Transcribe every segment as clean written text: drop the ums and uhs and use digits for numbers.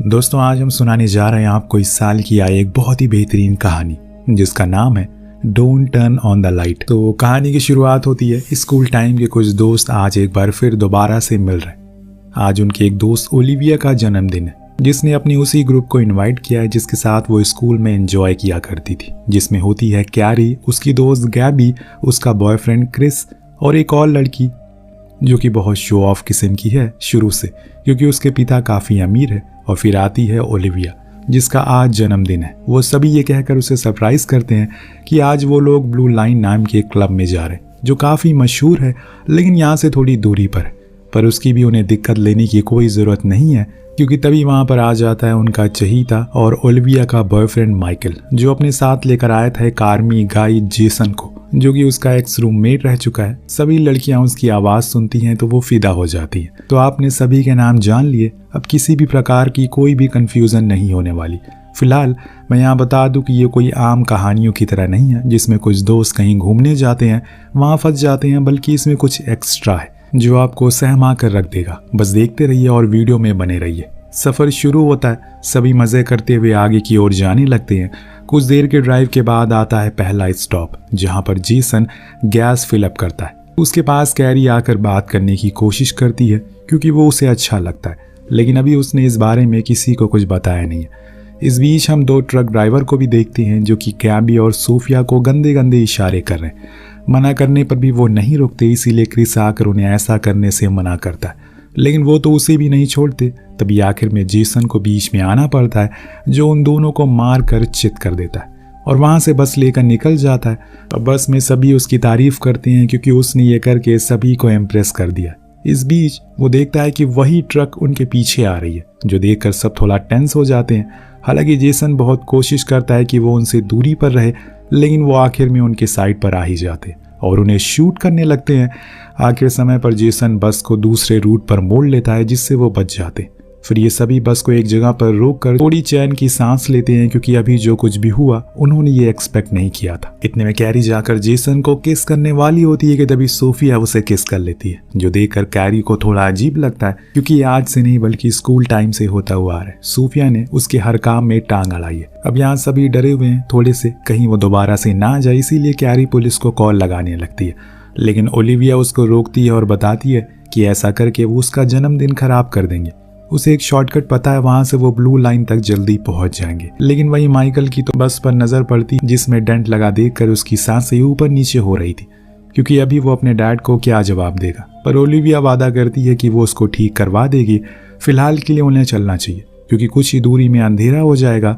दोस्तों आज हम सुनाने जा रहे हैं आपको इस साल की आई एक बहुत ही बेहतरीन कहानी जिसका नाम है don't turn on the light. तो कहानी की शुरुआत होती है स्कूल टाइम के कुछ दोस्त आज एक बार फिर दोबारा से मिल रहे हैं। आज उनके एक दोस्त ओलिविया का जन्मदिन है जिसने अपनी उसी ग्रुप को इनवाइट किया है जिसके साथ वो स्कूल में एंजॉय किया करती थी, जिसमें होती है कैरी, उसकी दोस्त गैबी, उसका बॉयफ्रेंड क्रिस और एक और लड़की जो कि बहुत शो ऑफ किस्म की है शुरू से क्योंकि उसके पिता काफ़ी अमीर है। और फिर आती है ओलिविया जिसका आज जन्मदिन है। वो सभी ये कहकर उसे सरप्राइज करते हैं कि आज वो लोग ब्लू लाइन नाम के क्लब में जा रहे हैं जो काफ़ी मशहूर है लेकिन यहाँ से थोड़ी दूरी पर है। पर उसकी भी उन्हें दिक्कत लेने की कोई ज़रूरत नहीं है क्योंकि तभी वहाँ पर आ जाता है उनका चहीता और ओलिविया का बॉयफ्रेंड माइकल, जो अपने साथ लेकर आया था एक आर्मी गाई जेसन को, जो कि उसका एक्स रूममेट रह चुका है। सभी लड़कियां उसकी आवाज़ सुनती हैं तो वो फिदा हो जाती हैं। तो आपने सभी के नाम जान लिए, अब किसी भी प्रकार की कोई भी कंफ्यूजन नहीं होने वाली। फिलहाल मैं यहाँ बता दूं कि ये कोई आम कहानियों की तरह नहीं है जिसमें कुछ दोस्त कहीं घूमने जाते हैं वहाँ फंस जाते हैं, बल्कि इसमें कुछ एक्स्ट्रा है जो आपको सहमा कर रख देगा। बस देखते रहिए और वीडियो में बने रहिए। सफ़र शुरू होता है, सभी मज़े करते हुए आगे की ओर जाने लगते हैं। कुछ देर के ड्राइव के बाद आता है पहला स्टॉप जहां पर जेसन गैस फिलअप करता है। उसके पास कैरी आकर बात करने की कोशिश करती है क्योंकि वो उसे अच्छा लगता है, लेकिन अभी उसने इस बारे में किसी को कुछ बताया नहीं है। इस बीच हम दो ट्रक ड्राइवर को भी देखते हैं जो कि गैबी और सोफिया को गंदे गंदे इशारे कर रहे हैं। मना करने पर भी वो नहीं रुकते, इसीलिए क्रिस आकर उन्हें ऐसा करने से मना करता है, लेकिन वो तो उसे भी नहीं छोड़ते। तभी आखिर में जेसन को बीच में आना पड़ता है जो उन दोनों को मार कर चित कर देता है और वहाँ से बस लेकर निकल जाता है। और बस में सभी उसकी तारीफ करते हैं क्योंकि उसने ये करके सभी को इम्प्रेस कर दिया। इस बीच वो देखता है कि वही ट्रक उनके पीछे आ रही है, जो देखकर सब थोड़ा टेंस हो जाते हैं। हालांकि जेसन बहुत कोशिश करता है कि वो उनसे दूरी पर रहे, लेकिन वो आखिर में उनके साइड पर आ ही जाते और उन्हें शूट करने लगते हैं। आखिर समय पर जेसन बस को दूसरे रूट पर मोड़ लेता है जिससे वो बच जाते। फिर ये सभी बस को एक जगह पर रोककर थोड़ी चैन की सांस लेते हैं क्योंकि अभी जो कुछ भी हुआ उन्होंने ये एक्सपेक्ट नहीं किया था। इतने में कैरी जाकर जेसन को किस करने वाली होती है कि तभी सोफिया उसे किस कर लेती है, जो देखकर कैरी को थोड़ा अजीब लगता है क्योंकि आज से नहीं बल्कि स्कूल टाइम से होता हुआ आ रहा है। सोफिया ने उसके हर काम में टांग अड़ाई है। अब यहाँ सभी डरे हुए हैं थोड़े से कहीं वो दोबारा से ना जाए, इसीलिए कैरी पुलिस को कॉल लगाने लगती है, लेकिन ओलिविया उसको रोकती है और बताती है कि ऐसा करके वो उसका जन्मदिन खराब कर देंगे। उसे एक शॉर्टकट पता है, वहां से वो ब्लू लाइन तक जल्दी पहुंच जाएंगे। लेकिन वही माइकल की तो बस पर नजर पड़ती जिसमें डेंट लगा देखकर उसकी सांसें ऊपर नीचे हो रही थी क्योंकि अभी वो अपने डैड को क्या जवाब देगा। पर ओलिविया वादा करती है कि वो उसको ठीक करवा देगी। फिलहाल के लिए उन्हें चलना चाहिए क्योंकि कुछ ही दूरी में अंधेरा हो जाएगा।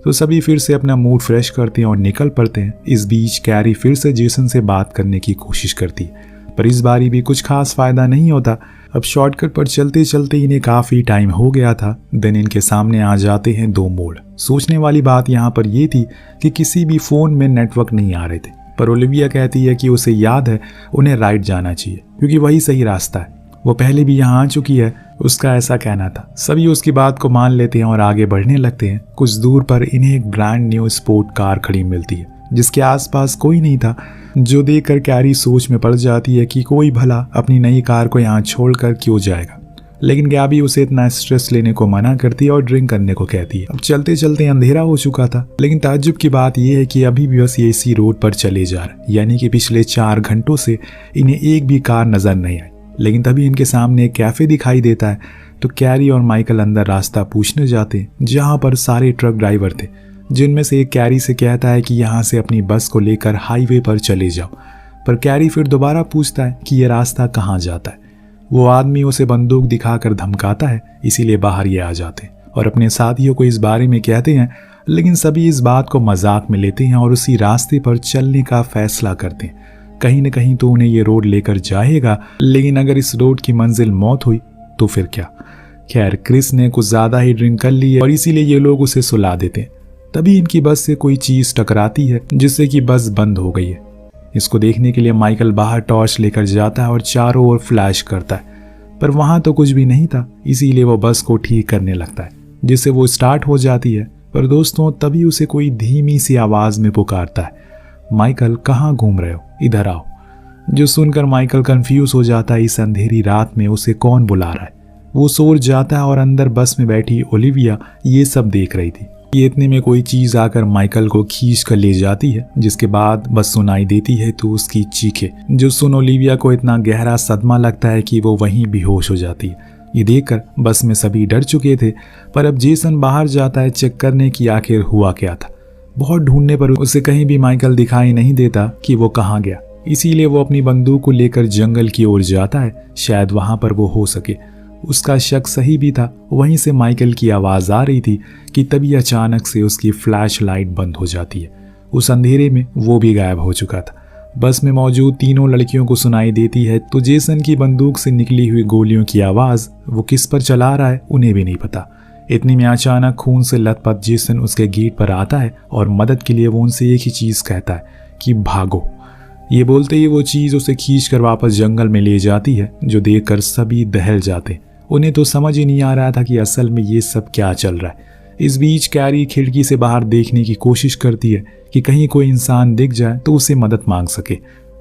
तो सभी फिर से अपना मूड फ्रेश करते हैं और निकल पड़ते हैं। इस बीच कैरी फिर से जेसन से बात करने की कोशिश करती है, पर इस बारी भी कुछ खास फायदा नहीं होता। अब शॉर्टकट पर चलते चलते इन्हें काफ़ी टाइम हो गया था। देन इनके सामने आ जाते हैं दो मोड़। सोचने वाली बात यहाँ पर यह थी कि किसी भी फ़ोन में नेटवर्क नहीं आ रहे थे, पर ओलिविया कहती है कि उसे याद है उन्हें राइट जाना चाहिए क्योंकि वही सही रास्ता है। वो पहले भी यहाँ आ चुकी है, उसका ऐसा कहना था। सभी उसकी बात को मान लेते हैं और आगे बढ़ने लगते हैं। कुछ दूर पर इन्हें एक ब्रांड न्यू स्पोर्ट कार खड़ी मिलती है जिसके आसपास कोई नहीं था, जो देखकर कैरी सोच में पड़ जाती है कि कोई भला अपनी नई कार को यहाँ छोड़कर क्यों जाएगा। लेकिन गैबी उसे इतना स्ट्रेस लेने को मना करती है और ड्रिंक करने को कहती है। अब चलते चलते अंधेरा हो चुका था, लेकिन ताज्जुब की बात यह है कि अभी भी बस ये इसी रोड पर चले जा रहे, यानी कि पिछले 4 घंटों से इन्हें एक भी कार नजर नहीं आई। लेकिन तभी इनके सामने एक कैफे दिखाई देता है, तो कैरी और माइकल अंदर रास्ता पूछने जाते हैं जहाँ पर सारे ट्रक ड्राइवर थे, जिनमें से एक कैरी से कहता है कि यहाँ से अपनी बस को लेकर हाईवे पर चले जाओ। पर कैरी फिर दोबारा पूछता है कि यह रास्ता कहाँ जाता है। वो आदमी उसे बंदूक दिखाकर धमकाता है, इसीलिए बाहर ये आ जाते हैं और अपने साथियों को इस बारे में कहते हैं, लेकिन सभी इस बात को मजाक में लेते हैं और उसी रास्ते पर चलने का फैसला करते हैं। कहीं न कहीं तो उन्हें ये रोड लेकर जाएगा, लेकिन अगर इस रोड की मंजिल मौत हुई तो फिर क्या। खैर क्रिस ने कुछ ज़्यादा ही ड्रिंक कर ली है और इसीलिए ये लोग उसे सुला देते हैं। तभी इनकी बस से कोई चीज़ टकराती है जिससे कि बस बंद हो गई है। इसको देखने के लिए माइकल बाहर टॉर्च लेकर जाता है और चारों ओर फ्लैश करता है, पर वहाँ तो कुछ भी नहीं था, इसीलिए वो बस को ठीक करने लगता है जिससे वो स्टार्ट हो जाती है। पर दोस्तों तभी उसे कोई धीमी सी आवाज़ में पुकारता है, माइकल कहाँ घूम रहे हो, इधर आओ। जो सुनकर माइकल कंफ्यूज हो जाता है, इस अंधेरी रात में उसे कौन बुला रहा है। वो शोर जाता है और अंदर बस में बैठी ओलिविया ये सब देख रही थी। ये इतने में कोई चीज आकर माइकल को खींच कर ले जाती है, जिसके बाद बस सुनाई देती है तो उसकी चीखें, जो सुन ओलिविया को इतना गहरा सदमा लगता है कि वो वहीं बेहोश हो जाती है। ये देखकर बस में सभी डर चुके थे, पर अब जेसन बाहर जाता है चेक करने की आखिर हुआ क्या था। बहुत ढूंढने पर उसे कहीं भी माइकल दिखाई नहीं देता कि वो कहाँ गया। इसीलिए वो अपनी बंदूक को लेकर जंगल की ओर जाता है, शायद वहां पर वो हो सके। उसका शक सही भी था। वहीं से माइकल की आवाज आ रही थी कि तभी अचानक से उसकी फ्लैश लाइट बंद हो जाती है। उस अंधेरे में वो भी गायब हो चुका था। बस में मौजूद तीनों लड़कियों को सुनाई देती है तो जेसन की बंदूक से निकली हुई गोलियों की आवाज वो किस पर चला रहा है उन्हें भी नहीं पता। इतनी में अचानक खून से लथपथ जेसन उसके गेट पर आता है और मदद के लिए वो उनसे एक ही चीज कहता है कि भागो। ये बोलते ही वो चीज उसे खींचकर वापस जंगल में ले जाती है, जो देखकर सभी दहल जाते। उन्हें तो समझ ही नहीं आ रहा था कि असल में ये सब क्या चल रहा है। इस बीच कैरी खिड़की से बाहर देखने की कोशिश करती है कि कहीं कोई इंसान दिख जाए तो उसे मदद मांग सके।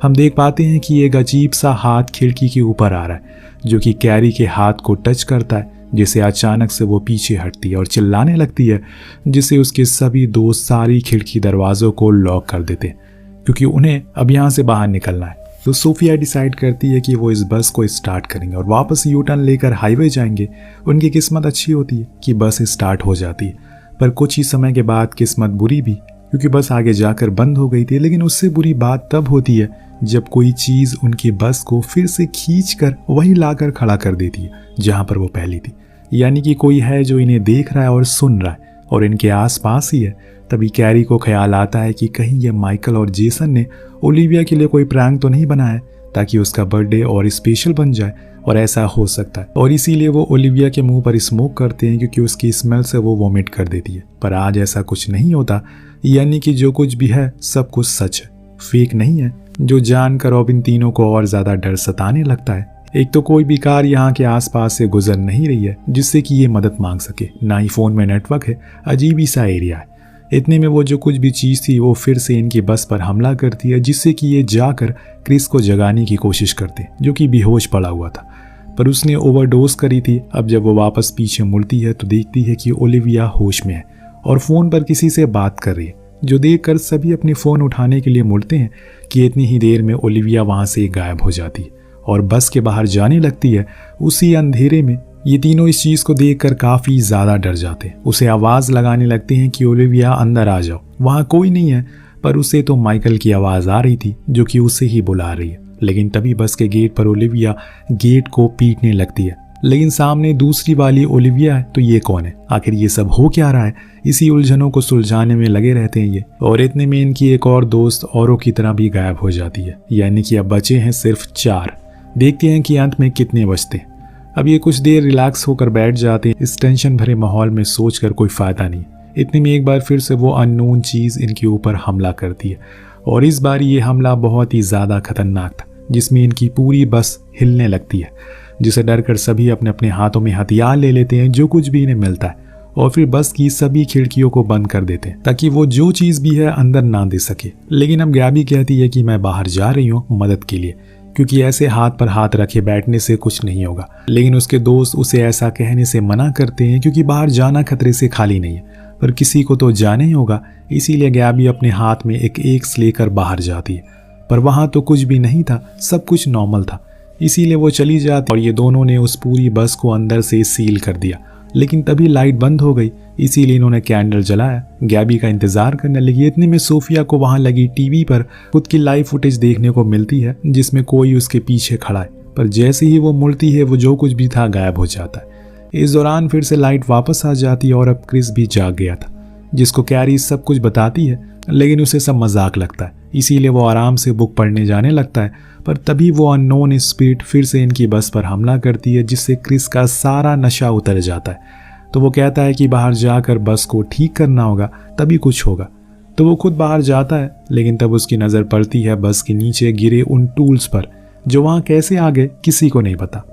हम देख पाते हैं कि एक अजीब सा हाथ खिड़की के ऊपर आ रहा है, जो कि कैरी के हाथ को टच करता है, जिसे अचानक से वो पीछे हटती है और चिल्लाने लगती है, जिससे उसके सभी दोस्त सारी खिड़की दरवाजों को लॉक कर देते हैं, क्योंकि उन्हें अब यहाँ से बाहर निकलना है। तो सोफिया डिसाइड करती है कि वो इस बस को स्टार्ट करेंगे और वापस यू टर्न लेकर हाईवे जाएंगे। उनकी किस्मत अच्छी होती है कि बस स्टार्ट हो जाती है, पर कुछ ही समय के बाद किस्मत बुरी भी, क्योंकि बस आगे जाकर बंद हो गई थी। लेकिन उससे बुरी बात तब होती है जब कोई चीज उनकी बस को फिर से खींचकर वहीं लाकर खड़ा कर देती है जहां पर वो पहली थी। यानी कि कोई है जो इन्हें देख रहा है और सुन रहा है और इनके आसपास ही है। तभी कैरी को ख्याल आता है कि कहीं ये माइकल और जेसन ने ओलिविया के लिए कोई प्रैंक तो नहीं बनाया है ताकि उसका बर्थडे और स्पेशल बन जाए, और ऐसा हो सकता है। और इसीलिए वो ओलिविया के मुंह पर स्मोक करते हैं, क्योंकि उसकी स्मेल से वो वोमिट कर देती है। पर आज ऐसा कुछ नहीं होता, यानी कि जो कुछ भी है सब कुछ सच है, फेक नहीं है, जो जानकर अब इन तीनों को और ज्यादा डर सताने लगता है। एक तो कोई भी कार यहाँ के आसपास से गुजर नहीं रही है जिससे कि ये मदद मांग सके, ना ही फोन में नेटवर्क है, अजीब ही सा एरिया है। इतने में वो जो कुछ भी चीज़ थी वो फिर से इनकी बस पर हमला करती है, जिससे कि ये जाकर क्रिस को जगाने की कोशिश करते, जो कि बेहोश पड़ा हुआ था, पर उसने ओवरडोज करी थी। अब जब वो वापस पीछे मुड़ती है तो देखती है कि ओलिविया होश में है और फ़ोन पर किसी से बात कर रही है, जो देखकर सभी अपने फ़ोन उठाने के लिए मुड़ते हैं कि इतनी ही देर में ओलिविया वहाँ से गायब हो जाती है और बस के बाहर जाने लगती है। उसी अंधेरे में ये तीनों इस चीज को देखकर काफी ज्यादा डर जाते हैं। उसे आवाज लगाने लगते हैं कि ओलिविया अंदर आ जाओ, वहां कोई नहीं है। पर उसे तो माइकल की आवाज आ रही थी जो कि उसे ही बुला रही है। लेकिन तभी बस के गेट पर ओलिविया गेट को पीटने लगती है, लेकिन सामने दूसरी वाली ओलिविया है। तो ये कौन है, आखिर ये सब हो क्या रहा है? इसी उलझनों को सुलझाने में लगे रहते हैं ये। और इतने में इनकी एक और दोस्त औरों की तरह भी गायब हो जाती है, यानी कि अब बचे हैं सिर्फ 4। देखते हैं कि अंत में कितने बचते हैं। अब ये कुछ देर रिलैक्स होकर बैठ जाते हैं। इस टेंशन भरे माहौल में सोचकर कोई फायदा नहीं। इतने में एक बार फिर से वो अननोन चीज इनके ऊपर हमला करती है, और इस बार ये हमला बहुत ही ज्यादा खतरनाक था, जिसमें इनकी पूरी बस हिलने लगती है, जिसे डरकर सभी अपने अपने हाथों में हथियार ले लेते हैं, जो कुछ भी इन्हें मिलता है, और फिर बस की सभी खिड़कियों को बंद कर देते हैं ताकि वो जो चीज भी है अंदर ना दे सके। लेकिन अब गैबी कहती है कि मैं बाहर जा रही हूँ मदद के लिए, क्योंकि ऐसे हाथ पर हाथ रखे बैठने से कुछ नहीं होगा। लेकिन उसके दोस्त उसे ऐसा कहने से मना करते हैं, क्योंकि बाहर जाना खतरे से खाली नहीं है, पर किसी को तो जाना ही होगा। इसीलिए गैबी अपने हाथ में एक एक्स लेकर बाहर जाती है, पर वहां तो कुछ भी नहीं था, सब कुछ नॉर्मल था। इसीलिए वो चली जाती और ये दोनों ने उस पूरी बस को अंदर से सील कर दिया। लेकिन तभी लाइट बंद हो गई, इसीलिए इन्होंने कैंडल जलाया, गैबी का इंतजार करने लगी। इतने में सोफिया को वहां लगी टीवी पर खुद की लाइव फुटेज देखने को मिलती है, जिसमें कोई उसके पीछे खड़ा है, पर जैसे ही वो मुड़ती है वो जो कुछ भी था गायब हो जाता है। इस दौरान फिर से लाइट वापस आ जाती है और अब क्रिस भी जाग गया था, जिसको कैरी सब कुछ बताती है, लेकिन उसे सब मजाक लगता है। इसीलिए वो आराम से बुक पढ़ने जाने लगता है, पर तभी वो अननोन स्पिरिट फिर से इनकी बस पर हमला करती है, जिससे क्रिस का सारा नशा उतर जाता है। तो वो कहता है कि बाहर जाकर बस को ठीक करना होगा, तभी कुछ होगा। तो वो खुद बाहर जाता है, लेकिन तब उसकी नज़र पड़ती है बस के नीचे गिरे उन टूल्स पर, जो वहाँ कैसे आ गए किसी को नहीं पता।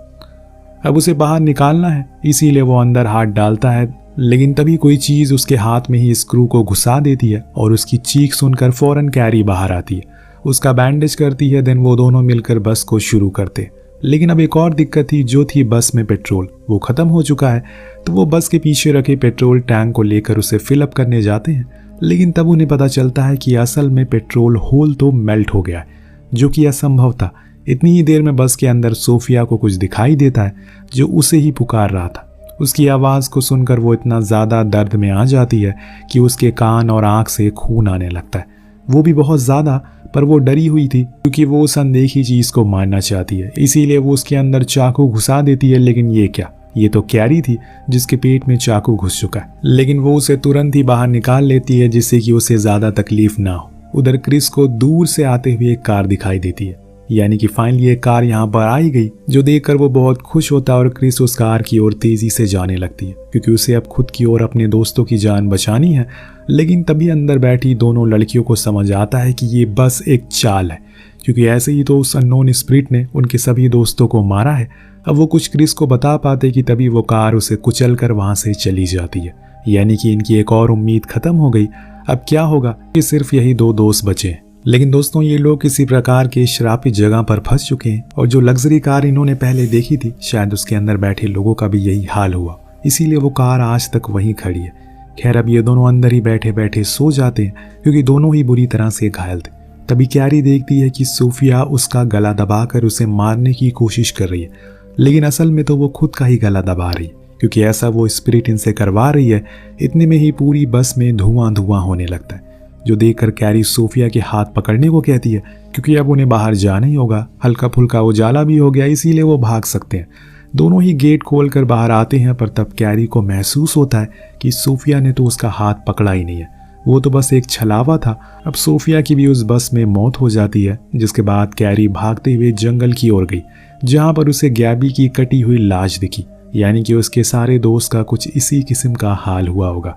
अब उसे बाहर निकालना है, इसीलिए वो अंदर हाथ डालता है, लेकिन तभी कोई चीज़ उसके हाथ में ही स्क्रू को घुसा देती है और उसकी चीख सुनकर फौरन कैरी बाहर आती है, उसका बैंडेज करती है। देन वो दोनों मिलकर बस को शुरू करते, लेकिन अब एक और दिक्कत थी, जो थी बस में पेट्रोल। वो ख़त्म हो चुका है। तो वो बस के पीछे रखे पेट्रोल टैंक को लेकर उसे फिलअप करने जाते हैं, लेकिन तब उन्हें पता चलता है कि असल में पेट्रोल होल तो मेल्ट हो गया है, जो कि असंभव था। इतनी ही देर में बस के अंदर सोफिया को कुछ दिखाई देता है जो उसे ही पुकार रहा था। उसकी आवाज़ को सुनकर वो इतना ज़्यादा दर्द में आ जाती है कि उसके कान और आँख से खून आने लगता है। वो भी बहुत ज़्यादा, पर वो डरी हुई थी क्योंकि वो उस अनदेखी चीज़ को मारना चाहती है। इसीलिए वो उसके अंदर चाकू घुसा देती है। लेकिन ये क्या, ये तो कैरी थी जिसके पेट में चाकू घुस चुका है। लेकिन वो उसे तुरंत ही बाहर निकाल लेती है जिससे कि उसे ज़्यादा तकलीफ ना हो। उधर क्रिस को दूर से आते हुए एक कार दिखाई देती है, यानी कि फाइनली एक कार यहाँ पर आई गई, जो देखकर वो बहुत खुश होता है और क्रिस उस कार की ओर तेजी से जाने लगती है क्योंकि उसे अब खुद की ओर अपने दोस्तों की जान बचानी है। लेकिन तभी अंदर बैठी दोनों लड़कियों को समझ आता है कि ये बस एक चाल है, क्योंकि ऐसे ही तो उस अननोन स्पिरिट ने उनके सभी दोस्तों को मारा है। अब वो कुछ क्रिस को बता पाते कि तभी वो कार उसे कुचल कर वहाँ से चली जाती है, यानी कि इनकी एक और उम्मीद खत्म हो गई। अब क्या होगा कि सिर्फ यही दो दोस्त बचे हैं। लेकिन दोस्तों, ये लोग किसी प्रकार के श्रापित जगह पर फंस चुके हैं और जो लग्जरी कार इन्होंने पहले देखी थी, शायद उसके अंदर बैठे लोगों का भी यही हाल हुआ, इसीलिए वो कार आज तक वहीं खड़ी है। खैर, अब ये दोनों अंदर ही बैठे बैठे सो जाते हैं क्योंकि दोनों ही बुरी तरह से घायल थे। तभी कैरी देखती है कि सोफिया उसका गला दबाकर उसे मारने की कोशिश कर रही है, लेकिन असल में तो वो खुद का ही गला दबा रही है क्योंकि ऐसा वो स्पिरिट इनसे करवा रही है। इतने में ही पूरी बस में धुआं धुआं होने लगता है, जो देखकर कैरी सोफिया के हाथ पकड़ने को कहती है क्योंकि अब उन्हें बाहर जाना ही होगा। हल्का फुल्का उजाला भी हो गया, इसीलिए वो भाग सकते हैं। दोनों ही गेट खोलकर बाहर आते हैं, पर तब कैरी को महसूस होता है कि सोफिया ने तो उसका हाथ पकड़ा ही नहीं है, वो तो बस एक छलावा था। अब सोफिया की भी उस बस में मौत हो जाती है, जिसके बाद कैरी भागते हुए जंगल की ओर गई, जहाँ पर उसे गैबी की कटी हुई लाश दिखी, यानी कि उसके सारे दोस्त का कुछ इसी किस्म का हाल हुआ होगा।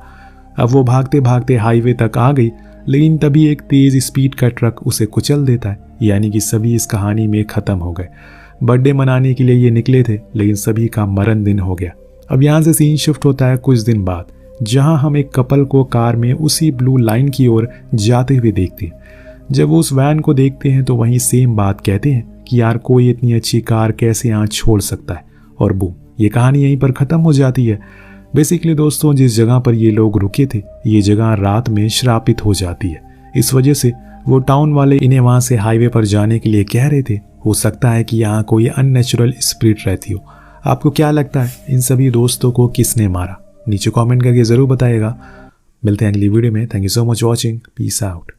अब वो भागते भागते हाईवे तक आ गई, लेकिन तभी एक तेज स्पीड का ट्रक उसे कुचल देता है, यानी कि सभी इस कहानी में ख़त्म हो गए। बर्थडे मनाने के लिए ये निकले थे, लेकिन सभी का मरण दिन हो गया। अब यहाँ से सीन शिफ्ट होता है कुछ दिन बाद, जहाँ हम एक कपल को कार में उसी ब्लू लाइन की ओर जाते हुए देखते हैं। जब वो उस वैन को देखते हैं तो वहीं सेम बात कहते हैं कि यार, कोई इतनी अच्छी कार कैसे यहाँ छोड़ सकता है, और बूम, ये कहानी यहीं पर ख़त्म हो जाती है। बेसिकली दोस्तों, जिस जगह पर ये लोग रुके थे, ये जगह रात में श्रापित हो जाती है। इस वजह से वो टाउन वाले इन्हें वहाँ से हाईवे पर जाने के लिए कह रहे थे। हो सकता है कि यहाँ कोई अननेचुरल स्पिरिट रहती हो। आपको क्या लगता है, इन सभी दोस्तों को किसने मारा? नीचे कमेंट करके ज़रूर बताइएगा। मिलते हैं अगली वीडियो में। Thank you so much watching. Peace out.